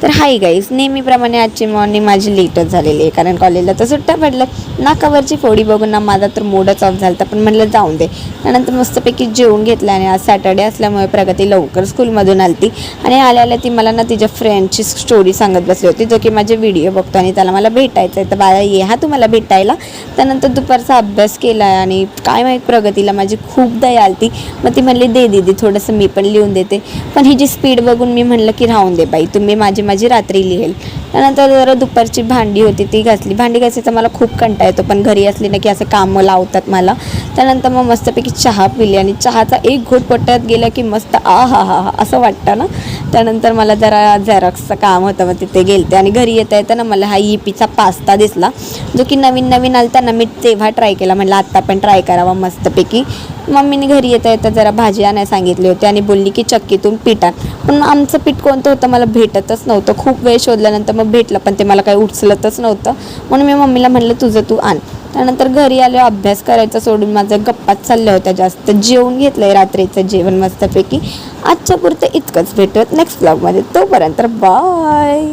तर hi guys, नेहमीप्रमाणे आजची मॉर्निंग माझी लेटच झालेली आहे, कारण कॉलेजला तर सुट्ट्या पडल्या. नाकावरची फोडी बघून ना माझा तर मूडच ऑफ झाला, पण म्हटलं जाऊन दे. त्यानंतर मस्तपैकी जेवून घेतलं आणि आज सॅटर्डे असल्यामुळे प्रगती लवकर स्कूलमधून आली आणि आल्या ती मला ना तिच्या फ्रेंडची स्टोरी सांगत बसली होती, जो की माझे व्हिडिओ बघतो आणि त्याला मला भेटायचं आहे. तर बाळा ये हा तुम्हाला भेटायला. त्यानंतर दुपारचा अभ्यास केला आणि काय माहीत प्रगतीला माझी खूप दया आली. मग ती म्हणली दे दीदी थोडंसं मी पण लिहून देते. पण ही जी स्पीड बघून मी म्हणलं की राहून दे बाई, तुम्ही माझी रात्री लिहेल. त्यानंतर जरा दुपारची भांडी होती ती घासली. भांडी घासायचा मला खूप कंटाळा येतो, पण घरी असली ना की असं कामं लावतात मला. त्यानंतर मग मस्तपैकी चहा पिली आणि चहाचा एक घोट पोटात गेला की मस्त हा हा हा असं वाटतं ना. त्यानंतर मला जरा झेरॉक्सचं काम होतं, मग तिथे गेलते आणि घरी येता ना मला हा इपीचा पास्ता दिसला, जो की नवीन आलता ना. मी तेव्हा ट्राय केला, म्हटलं आत्ता पण ट्राय करावा मस्तपैकी. मम्मीने घरी येता जरा भाजी आणायला सांगितली होती आणि बोलली की चक्कीतून पीठ आण. पण आमचं पीठ कोणतं होतं मला भेटतच नव्हतं. खूप वेळ शोधल्यानंतर मग भेटलं, पण ते मला काही उचलतच नव्हतं. म्हणून मी मम्मीला म्हटलं तुझं तू आण. त्यानंतर घरी आले, अभ्यास करायचा सोडून माझं गप्पाच चालल्या होत्या जास्त. जेवून घेतलंय रात्रीचं जेवण मस्तपैकी. आजच्या पुरतं इतकंच. भेटूयात नेक्स्ट व्लॉगमध्ये, तोपर्यंत बाय.